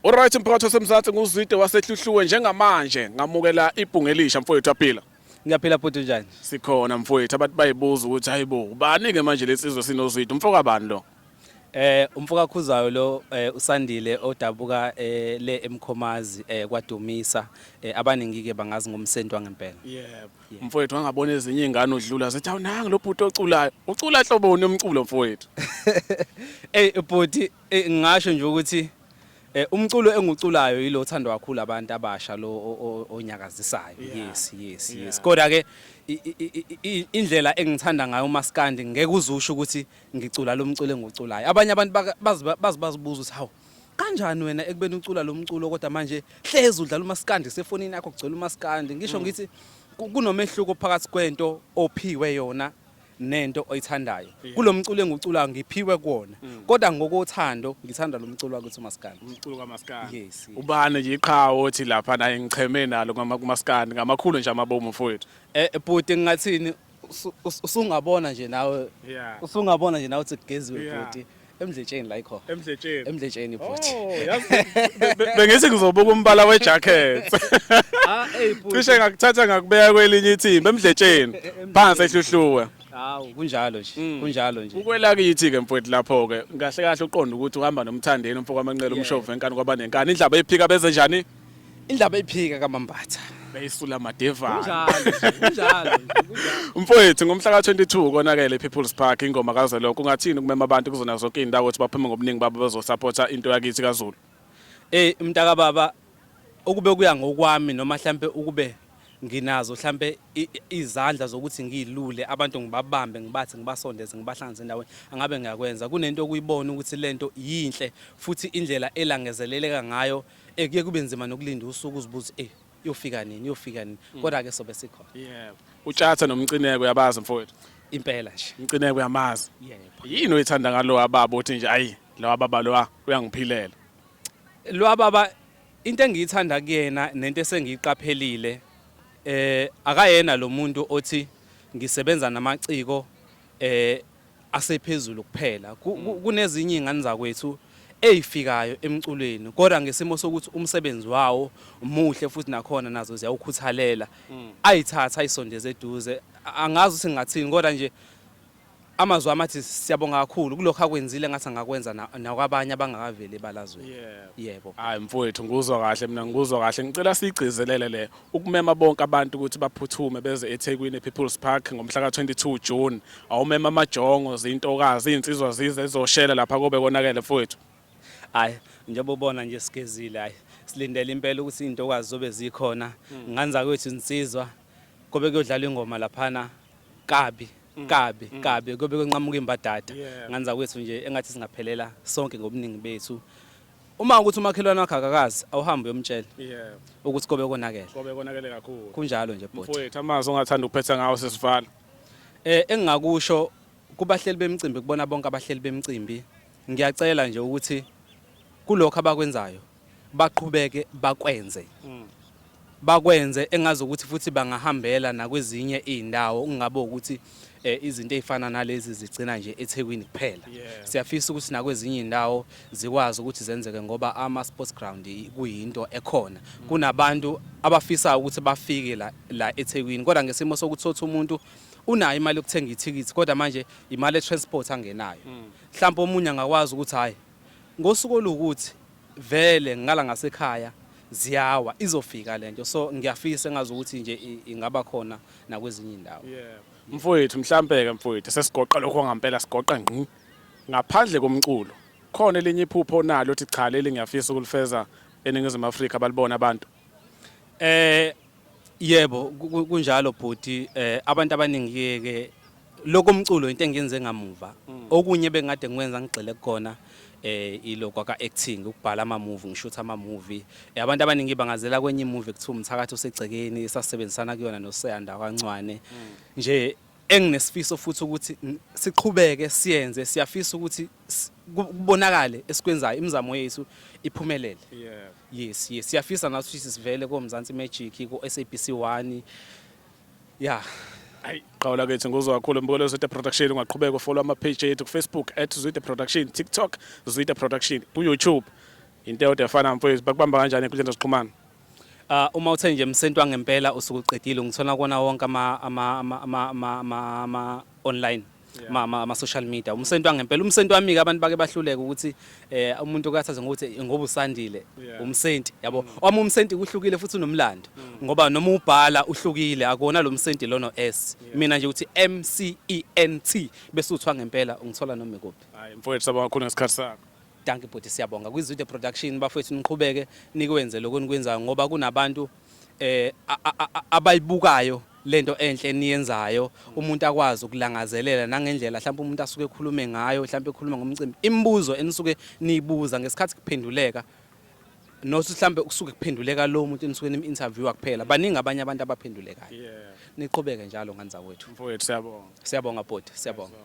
Alright mphakathi wasemzansi nguzwide wasehluhluwe njengamanje ngamukela ibhunge elisha mfowethu aphila. Ngiyaphila futhi njani? Sikhona mfowethu abantu bayibuza ukuthi hayibo ubani ke manje lesizwe sinozwide umfoka bani lo? Umfoka Khuzayo lo uSandile odabuka le eMkhomazi kwaDumisa abaningi ke bangazi ngomsento ngempela. Yebo. Mfowethu angabona ezinye izingane udlula zithi awunanga lo bhuti oculayo. Ucula hloboni umculo mfowethu. Bhuti ngisho nje ukuthi umculo enguculayo yilo othandwa kakhulu abantu abasha lo onyakazisayo. Yes. Kodwa ke indlela engithanda ngayo uMaskandi ngeke uzusho ukuthi ngicula lo mculo enguculayo. Abanye abantu bazibuza ukuthi hawu kanjani wena ekubeni ucula lo mculo kodwa manje hlezi udlala uMaskandi sefonini yakho kugcwele uMaskandi. Ngisho ngithi kunomehluko phakathi kwento ophiwe yona nento oyithandayo. Kulomculo enguculayo ngiphiwe kuona. Kodwa ngokothando ngithanda lo mculo wakhe uMaskandi. Umculo kaMaskandi. Yes. Ubani nje iqhawe othi lapha naye ngicheme nalo kuMaskandi ngamakhulu nje amabomu mfowethu. Bhuti ngingathini usungabona nje nawe. Usungabona nje nawe uthi kugeziwe bhuti. Emdletsheni la ikho. Emdletsheni bhuti. Oh, yazi bengithi ngizobuka umbala wejacket. Bhuti. Cishe ngakuthatha ngakubeka kwelinye ithimba emdletsheni. Phansi ehluhluwe. Hawu kunjalo nje. Ukwela kithi ke mfowethu lapho ke kahle kahle uqonda ukuthi uhamba nomthandeni umfoka amanqele umshovu enkani kwaba nenkani indaba eyiphika beze njani? Indaba eyiphika kaMambatha. Beyisula madeva. Kunjalo. Mfowethu ngomhla ka22 konakele ePeople's Park ingoma kaZoloko ungathini ukumema abantu kuzona zonke izindawo ukuthi baphume ngobuningi babo bezosupporta into yakithi kaZulu. Mntaka baba ukube kuya ngokwami noma mhlambe ukube nginazo mhlambe izandla zokuthi ngilule abantu ngibabambe ngibathi ngibasondeze ngibahlanganise endaweni angabe ngiyakwenza kunento okuyibona ukuthi lento yinhle futhi indlela elangezeleleka ngayo kuye kube nzima nokulinda usuku uzibuza yofika nini kodwa ke sobe sikhona. Yebo. Utshatha nomcineko yabazi mfowethu. Impela nje. Umcineko yamazi. Yebo. Yini oyithanda ngalo ababa uthi nje ayi lo baba lo uyangiphilela. Lo baba into engiyithanda kuyena nento esengiyiqaphelile akayena lo muntu othi ngisebenza namaciko asephezulu kuphela kunezinye izingane zakwethu eyifikayo emculweni kodwa ngesimo sokuthi umsebenzi wawo umuhle futhi nakhona nazo ziyawukhuthalela ayithatha ayisondeze eduze angazi ukuthi ngathini kodwa nje amazwi amathi siyabonga kakhulu kulokho akwenzile ngathi angakwenza nakwabanye abangakaveli balazweni. Yebo. Hayi mfowethu nguzwa kahle mina nguzwa kahle ngicela sigcizelele le ukumema bonke abantu ukuthi baphuthume beze eThekwini ePeople's Park ngomhla ka22 June awumema amajongo izintokazi insizwa zize ezoshela lapha kobe konakele mfowethu. Hayi njengoba ubona nje sigezile hayi silindele impela ukuthi izintokazi zobe zikhona nganza kwethu insizwa kobe kuyodlala ingoma laphana kabi kobe kwenqamuka imbadada nganza kwethu nje engathi singaphelela sonke ngobuningi bethu uma ukuthi umakhelwane wakhe akakazi awuhambe uyomtshela ukuthi kobe konakele kakhulu kunjalo nje bhuti mfowethu amazwi ongathanda ukuphetha ngawo sesivala engingakusho kubahleli bemicimbi kubona bonke abahleli bemicimbi ngiyacela nje ukuthi kulokho abakwenzayo baqhubeke bakwenze engazi ukuthi futhi bangahambela nakwezinye izindawo kungabe ukuthi izinto ezifana nalezi zigcina nje eThekwini kuphela. Siyafisa ukuthi nakwezinye izindawo zikwazi ukuthi zenzeke ngoba ama sports ground kuyinto ekhona. Kunabantu abafisa ukuthi bafike la eThekwini kodwa ngesimo sokuthi sothi umuntu unayo imali yokuthenga ithikithi kodwa manje imali etransport angenayo. Mhlawumbe omunye angakwazi ukuthi hayi ngosuku olukuthi vele ngala ngasekhaya ziyawa izofika lento so ngiyafisa engazi ukuthi nje ingaba khona nakwezinye indawo. Mfowethu mhlambe ke mfowethu sesigoqa lokho ngempela sigoqa ngqi ngaphandle komculo khona elinye iphupho onalo uthi cha leli ngiyafisa ukulifeza eNingizimu Afrika balibona abantu. Yebo kunjalo bhuti abantu abaningi ke lokomculo into engiyenze ngamuva okunye bengade ngikwenza ngigxile khona iloko aka-acting ukubhala ama-movie ngishutha ama-movie abantu abaningi bangazela kwenye movie kuthiwa umthakathi osegcekeni sasebenzisana kuyona noSiyanda kaNcwane nje enginesifiso futhi ukuthi siqhubeke siyenze siyafisa ukuthi kubonakale esikwenzayo imizamo yethu iphumelele. Yes siyafisa nathi sivele koMzansi Magic ko SABC1 Hayi qawula kethu nguzwa kakhulu mbukelo Zwide Production ungaqhubeka follow ama page ethu ku Facebook @Zwide Production, TikTok Zwide Production, ku YouTube into eyodwa efana mfowethu bakubamba kanjani enkundleni zokuxhumana? Uma uthe nje msento wangempela usuke uqedile ngithola kona wonke ama online ama social media umsento wangempela. Umsento wami ke abantu bake bahluleka ukuthi umuntu okathatha ngokuthi ngoba usandile umsenti yabo. Wami umsenti kuhlukile futhi unomlando ngoba noma ubhala uhlukile akona lo msenti lo no S. Mina nje uthi MCENT bese uthwa ngempela ungithola noma ikuphi. Hayi mfowethu sabonga kakhulu ngesikhathi sakho. Danke bhuti siyabonga kwiZwide Production bafethu niqhubeke nikwenze lokho nikwenzayo ngoba kunabantu abayibukayo lento enhle eniyenzayo umuntu akwazi ukulangazelela nangendlela mhlawumbe umuntu asuke ekhulume ngayo mhlawumbe ekhuluma ngomcimbi imibuzo enisuke niyibuza ngesikhathi kuphenduleka nothi mhlawumbe usuke kuphenduleka lo muntu enisuke nim-interview kuphela baningi abanye abantu abaphendulekayo niqhubeke njalo ngani zakwethu Mfowethu siyabonga. siyabonga bhuti siyabonga.